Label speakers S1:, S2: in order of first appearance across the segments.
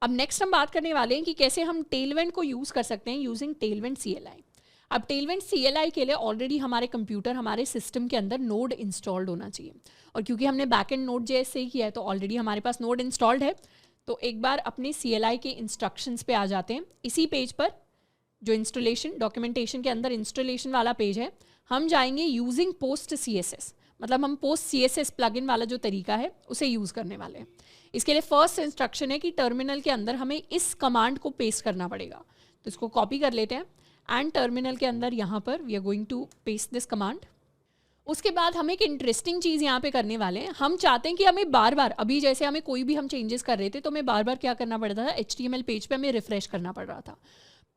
S1: अब नेक्स्ट हम बात करने वाले हैं कि कैसे हम टेलविंड को यूज़ कर सकते हैं यूजिंग टेलविंड CLI। अब टेलविंड CLI के लिए ऑलरेडी हमारे कंप्यूटर, हमारे सिस्टम के अंदर नोड इंस्टॉल्ड होना चाहिए, और क्योंकि हमने बैकएंड नोड.js से ही किया है तो ऑलरेडी हमारे पास नोड इंस्टॉल्ड है। तो एक बार अपने CLI के इंस्ट्रक्शंस पे आ जाते हैं। इसी पेज पर जो इंस्टॉलेशन डॉक्यूमेंटेशन के अंदर इंस्टॉलेशन वाला पेज है, हम जाएंगे यूजिंग पोस्ट CSS, मतलब हम पोस्ट CSS प्लगइन वाला जो तरीका है उसे यूज़ करने वाले हैं। इसके लिए फर्स्ट इंस्ट्रक्शन है कि टर्मिनल के अंदर हमें इस कमांड को पेस्ट करना पड़ेगा। तो इसको कॉपी कर लेते हैं एंड टर्मिनल के अंदर यहाँ पर we are going to paste this command. उसके बाद हम एक इंटरेस्टिंग चीज़ यहाँ पे करने वाले हैं। हम चाहते हैं कि हमें बार बार, अभी जैसे हमें कोई भी हम चेंजेस कर रहे थे तो हमें बार बार क्या करना पड़ता था, HTML पेज पे हमें रिफ्रेश करना पड़ रहा था।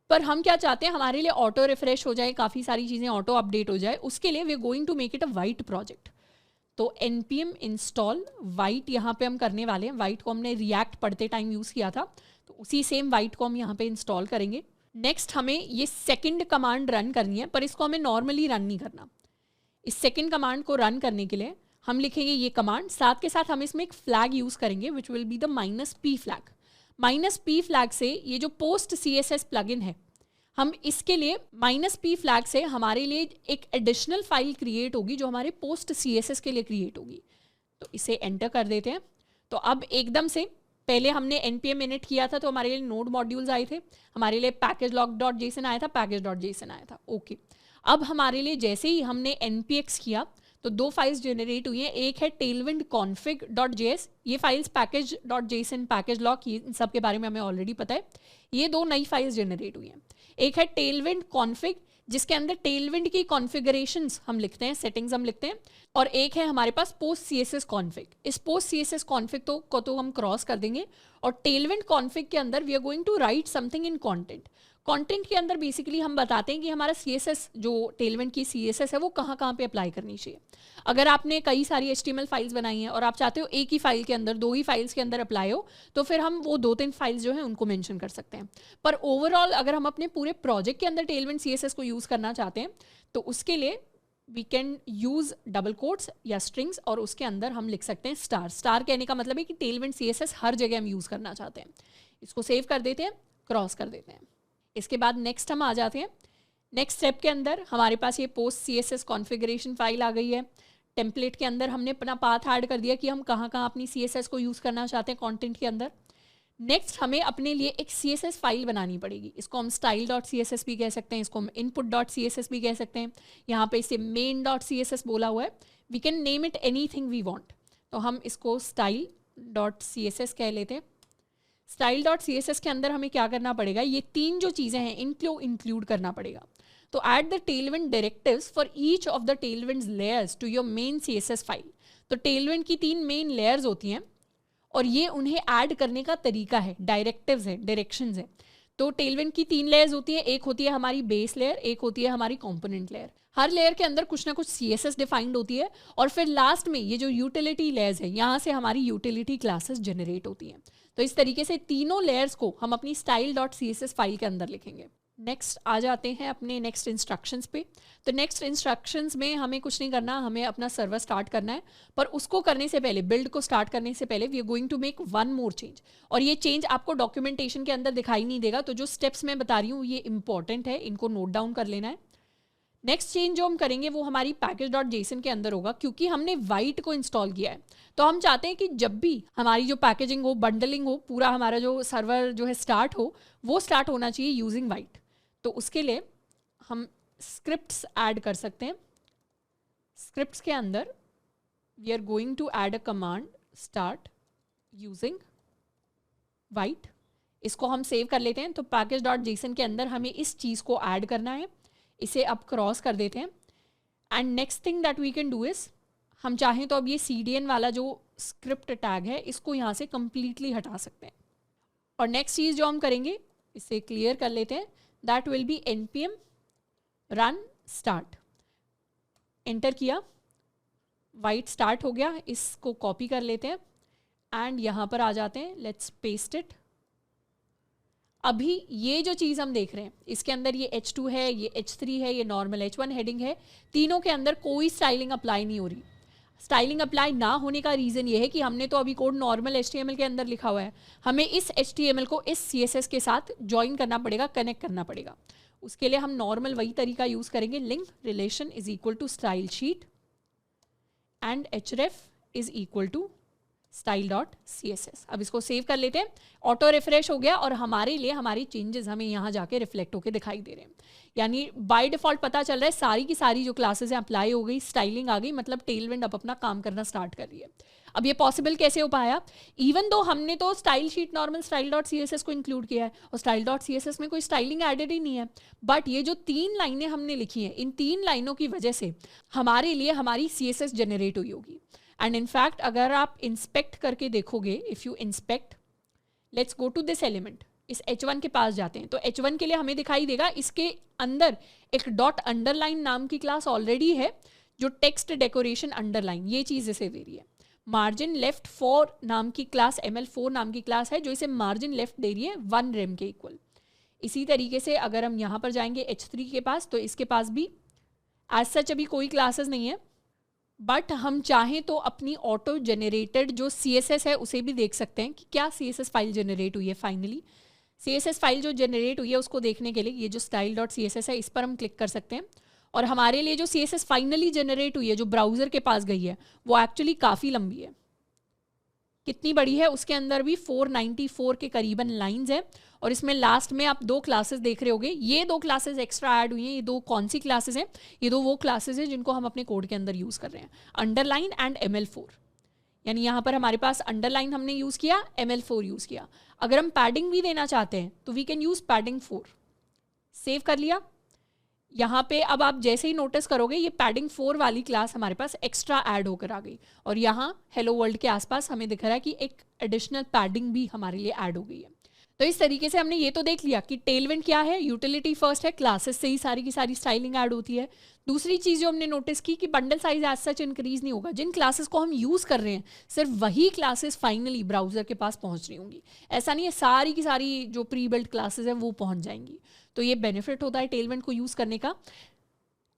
S1: पर हम क्या चाहते हैं, हमारे लिए ऑटो रिफ्रेश हो जाए, काफ़ी सारी चीज़ें ऑटो अपडेट हो जाए। उसके लिए we are going to make it a Vite project. तो npm install वाइट यहाँ पे हम करने वाले हैं। वाइट को हमने रिएक्ट पढ़ते टाइम यूज़ किया था, तो उसी सेम वाइट को हम यहाँ पे इंस्टॉल करेंगे। नेक्स्ट हमें ये सेकंड कमांड रन करनी है, पर इसको हमें नॉर्मली रन नहीं करना। इस सेकंड कमांड को रन करने के लिए हम लिखेंगे ये कमांड, साथ के साथ हम इसमें एक फ्लैग यूज़ करेंगे which will be the -p flag. -p flag से ये जो पोस्ट CSS प्लगइन है, हम इसके लिए -p फ्लैग से हमारे लिए एक एडिशनल फाइल क्रिएट होगी जो हमारे पोस्ट CSS के लिए क्रिएट होगी। तो इसे एंटर कर देते हैं। तो अब एकदम से पहले हमने npm init किया था तो हमारे लिए नोड मॉड्यूल्स आए थे, हमारे लिए package.log.json आया था, package.json आया था। ओके, अब हमारे लिए जैसे ही हमने npx किया तो दो फाइल्स जनरेट हुई हैं। एक है tailwind config.js, ये फाइल्स package.json, package.log, इन सब के बारे में हमें ऑलरेडी पता है। ये दो नई फाइल्स जनरेट हुई हैं। एक है tailwind config जिसके अंदर tailwind की कॉन्फ़िगरेशंस हम लिखते हैं, सेटिंग्स हम लिखते हैं, और एक है हमारे पास post CSS config। इस post CSS config को तो हम क्रॉस कर देंगे, और tailwind config के अंदर we are going to write something in content. Content के अंदर बेसिकली हम बताते हैं कि हमारा CSS जो tailwind की CSS है वो कहाँ कहाँ पे अप्लाई करनी चाहिए। अगर आपने कई सारी HTML फाइल्स बनाई हैं और आप चाहते हो एक ही फाइल के अंदर, दो ही फाइल्स के अंदर अप्लाई हो, तो फिर हम वो 2-3 फाइल्स जो हैं उनको मेंशन कर सकते हैं। पर ओवरऑल अगर हम अपने पूरे प्रोजेक्ट के अंदर tailwind CSS को यूज़ करना चाहते हैं तो उसके लिए we can use double quotes या स्ट्रिंग्स, और उसके अंदर हम लिख सकते हैं स्टार। स्टार कहने का मतलब है कि tailwind CSS हर जगह हम यूज़ करना चाहते हैं। इसको सेव कर देते हैं, क्रॉस कर देते हैं। इसके बाद नेक्स्ट हम आ जाते हैं। नेक्स्ट स्टेप के अंदर हमारे पास ये पोस्ट CSS कॉन्फ़िगरेशन फाइल आ गई है। टेम्पलेट के अंदर हमने अपना पाथ ऐड कर दिया कि हम कहाँ कहाँ अपनी CSS को यूज़ करना चाहते हैं कंटेंट के अंदर। नेक्स्ट हमें अपने लिए एक CSS फाइल बनानी पड़ेगी। इसको हम style.css भी कह सकते हैं, इसको हम input.css भी कह सकते हैं। यहाँ पे इसे main.css बोला हुआ है। We can name it anything we want. तो हम इसको style.css कह लेते हैं। style.css के अंदर हमें क्या करना पड़ेगा, ये तीन जो चीज़ें हैं इनको इंक्लूड करना पड़ेगा। तो add the tailwind directives for each of the tailwinds layers to your main CSS file. तो tailwind की 3 मेन लेयर्स होती हैं और ये उन्हें ऐड करने का तरीका है, डायरेक्टिव्स है, डायरेक्शंस है। तो tailwind की 3 लेयर्स होती है। एक होती है हमारी बेस लेयर, एक होती है हमारी कंपोनेंट लेयर। हर लेयर के अंदर कुछ ना कुछ CSS डिफाइंड होती है, और फिर लास्ट में ये जो यूटिलिटी लेयर्स है, यहाँ से हमारी यूटिलिटी क्लासेस जनरेट होती हैं। तो इस तरीके से तीनों लेयर्स को हम अपनी style.css फाइल के अंदर लिखेंगे। नेक्स्ट आ जाते हैं अपने नेक्स्ट इंस्ट्रक्शंस पे। तो नेक्स्ट इंस्ट्रक्शंस में हमें कुछ नहीं करना, हमें अपना सर्वर स्टार्ट करना है। पर उसको करने से पहले, बिल्ड को स्टार्ट करने से पहले we are going to make one more change, और ये चेंज आपको डॉक्यूमेंटेशन के अंदर दिखाई नहीं देगा। तो जो स्टेप्स मैं बता रही हूँ ये इंपॉर्टेंट है, इनको नोट डाउन कर लेना है। नेक्स्ट चेंज जो हम करेंगे वो हमारी package.json के अंदर होगा। क्योंकि हमने वाइट को इंस्टॉल किया है तो हम चाहते हैं कि जब भी हमारी जो पैकेजिंग हो, बंडलिंग हो, पूरा हमारा जो सर्वर जो है स्टार्ट हो, वो स्टार्ट होना चाहिए यूजिंग वाइट। तो उसके लिए हम स्क्रिप्ट्स ऐड कर सकते हैं। स्क्रिप्ट्स के अंदर we are going to add a command start using Vite. इसको हम सेव कर लेते हैं। तो package.json के अंदर हमें इस चीज़ को ऐड करना है। इसे अब क्रॉस कर देते हैं। And next thing that we can do is, हम चाहें तो अब ये CDN वाला जो स्क्रिप्ट टैग है इसको यहाँ से कम्प्लीटली हटा सकते हैं। और नेक्स्ट चीज़ जो हम करेंगे, इसे क्लियर कर लेते हैं। That will be npm run start। Enter किया, वाइट स्टार्ट हो गया। इसको कॉपी कर लेते हैं एंड यहाँ पर आ जाते हैं। Let's paste it. अभी ये जो चीज़ हम देख रहे हैं इसके अंदर ये H2 है, ये H3 है, ये नॉर्मल H1 हेडिंग है। तीनों के अंदर कोई स्टाइलिंग अप्लाई नहीं हो रही। स्टाइलिंग अप्लाई ना होने का रीज़न ये है कि हमने तो अभी कोड नॉर्मल HTML के अंदर लिखा हुआ है, हमें इस HTML को इस CSS के साथ ज्वाइन करना पड़ेगा, कनेक्ट करना पड़ेगा। उसके लिए हम नॉर्मल वही तरीका यूज़ करेंगे, link relation is equal to style sheet and href is equal to style.css। अब इसको सेव कर लेते हैं, ऑटो रिफ्रेश हो गया और हमारे लिए हमारी चेंजेस हमें यहाँ जाके रिफ्लेक्ट होकर दिखाई दे रहे हैं। यानी बाय डिफॉल्ट पता चल रहा है सारी की सारी जो क्लासेस हैं अप्लाई हो गई, स्टाइलिंग आ गई, मतलब टेलविंड अब अपना काम करना स्टार्ट कर रही है। अब ये पॉसिबल कैसे हो पाया? इवन दो हमने तो स्टाइल शीट नॉर्मल style.css को इंक्लूड किया है और style.css में कोई स्टाइलिंग एडेड ही नहीं है, बट ये जो 3 लाइनें हमने लिखी हैं, इन 3 लाइनों की वजह से हमारे लिए हमारी CSS जनरेट हुई होगी। एंड इनफैक्ट अगर आप इंस्पेक्ट करके देखोगे, if you inspect, let's go to this element, इस H1 के पास जाते हैं तो H1 के लिए हमें दिखाई देगा इसके अंदर एक डॉट अंडरलाइन नाम की क्लास ऑलरेडी है जो टेक्स्ट डेकोरेशन अंडरलाइन ये चीज़ इसे दे रही है। मार्जिन लेफ्ट 4 नाम की क्लास, ML4 नाम की क्लास है जो इसे मार्जिन लेफ्ट दे रही है 1 rem के इक्वल। इसी तरीके से अगर हम यहाँ पर जाएंगे H3 के पास तो इसके पास भी एज सच अभी कोई क्लासेस नहीं है, बट हम चाहें तो अपनी ऑटो जनरेटेड जो CSS है उसे भी देख सकते हैं कि क्या CSS फाइल जनरेट हुई है। फाइनली CSS फाइल जो जनरेट हुई है उसको देखने के लिए ये जो style.css है इस पर हम क्लिक कर सकते हैं और हमारे लिए जो CSS फाइनली जनरेट हुई है जो ब्राउज़र के पास गई है वो एक्चुअली काफ़ी लंबी है। कितनी बड़ी है? उसके अंदर भी 494 के करीबन लाइंस है और इसमें लास्ट में आप 2 क्लासेस देख रहे होगे, ये 2 क्लासेस एक्स्ट्रा ऐड हुई हैं। ये 2 कौन सी क्लासेस हैं? ये 2 वो क्लासेस हैं जिनको हम अपने कोड के अंदर यूज़ कर रहे हैं, अंडरलाइन एंड ML4। यानी यहाँ पर हमारे पास अंडरलाइन हमने यूज़ किया, ML4 यूज़ किया। अगर हम पैडिंग भी देना चाहते हैं तो we can use padding 4। Save कर लिया। यहाँ पे अब आप जैसे ही नोटिस करोगे ये पैडिंग 4 वाली क्लास हमारे पास एक्स्ट्रा ऐड होकर आ गई और यहाँ हेलो वर्ल्ड के आसपास हमें दिख रहा है कि एक एडिशनल पैडिंग भी हमारे लिए ऐड हो गई है। तो इस तरीके से हमने ये तो देख लिया कि टेलविंड क्या है, यूटिलिटी फर्स्ट है, क्लासेस से ही सारी की सारी स्टाइलिंग ऐड होती है। दूसरी चीज़ जो हमने नोटिस की कि bundle size as such increase नहीं होगा, जिन क्लासेस को हम यूज़ कर रहे हैं सिर्फ वही क्लासेस फाइनली ब्राउज़र के पास पहुंच रही होंगी। ऐसा नहीं है सारी की सारी जो प्री बिल्ट क्लासेस हैं वो पहुंच जाएंगी। तो ये बेनिफिट होता है टेलविंड को यूज़ करने का।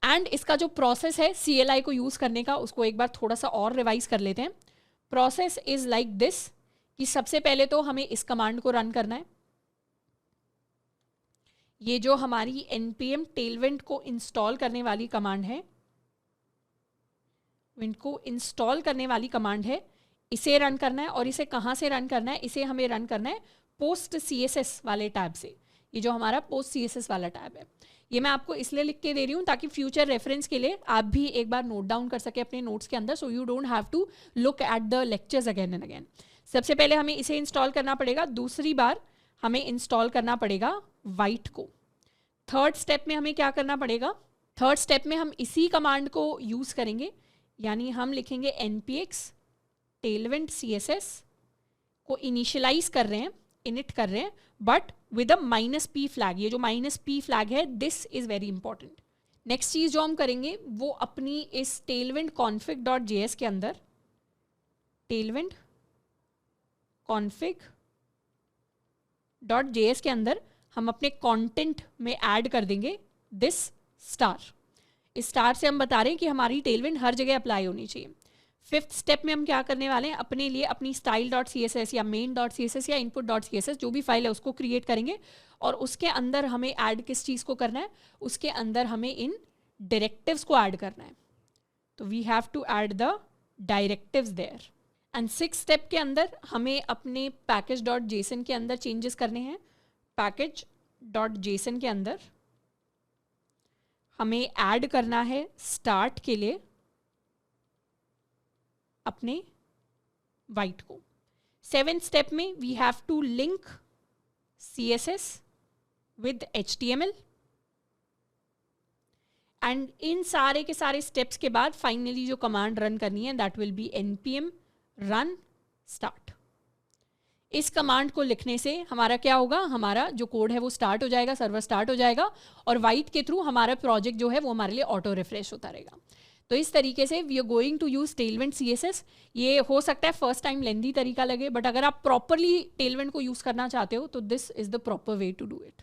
S1: एंड इसका जो प्रोसेस है CLI को यूज़ करने का उसको एक बार थोड़ा सा और रिवाइज कर लेते हैं। प्रोसेस इज़ लाइक दिस कि सबसे पहले तो हमें इस कमांड को रन करना है। ये जो हमारी npm टेलविंड को इंस्टॉल करने वाली कमांड है, विंड को इंस्टॉल करने वाली कमांड है, इसे रन करना है। और इसे कहाँ से रन करना है? इसे हमें रन करना है पोस्ट CSS वाले टैब से। ये जो हमारा पोस्ट CSS वाला टैब है ये मैं आपको इसलिए लिख के दे रही हूँ ताकि फ्यूचर रेफरेंस के लिए आप भी एक बार नोट डाउन कर सके अपने नोट्स के अंदर, so you don't have to look at the lectures again and again. सबसे पहले हमें इसे इंस्टॉल करना पड़ेगा, दूसरी बार हमें इंस्टॉल करना पड़ेगा वाइट को। थर्ड स्टेप में हमें क्या करना पड़ेगा? थर्ड स्टेप में हम इसी कमांड को यूज़ करेंगे, यानी हम लिखेंगे npx टेलविंड CSS को इनिशियलाइज कर रहे हैं, इनिट कर रहे हैं, but with a -p flag. ये जो -p फ्लैग है this is very important. Next चीज़ जो हम करेंगे वो अपनी इस टेलविंड config.js के अंदर टेलविंड config.js के अंदर हम अपने कंटेंट में ऐड कर देंगे दिस स्टार। इस स्टार से हम बता रहे हैं कि हमारी टेलविंड हर जगह अप्लाई होनी चाहिए। 5th स्टेप में हम क्या करने वाले हैं? अपने लिए अपनी style.css या main.css या input.css जो भी फाइल है उसको क्रिएट करेंगे और उसके अंदर हमें ऐड किस चीज़ को करना है? उसके अंदर हमें इन डायरेक्टिव्स को ऐड करना है। तो we have to add the directives there. And 6th step के अंदर हमें अपने package.json के अंदर चेंजेस करने हैं। package.json के अंदर हमें ऐड करना है स्टार्ट के लिए अपने वाइट को। 7th स्टेप में we have to link CSS with HTML। And इन सारे के सारे स्टेप्स के बाद फाइनली जो कमांड रन करनी है that will be npm run start। इस कमांड को लिखने से हमारा क्या होगा? हमारा जो कोड है वो स्टार्ट हो जाएगा, सर्वर स्टार्ट हो जाएगा और वाइट के थ्रू हमारा प्रोजेक्ट जो है वो हमारे लिए ऑटो रिफ्रेश होता रहेगा। तो इस तरीके से we are going to use Tailwind CSS। ये हो सकता है फर्स्ट टाइम लेंदी तरीका लगे, बट अगर आप प्रॉपरली टेलविंड को यूज़ करना चाहते हो तो this is the proper way to do it.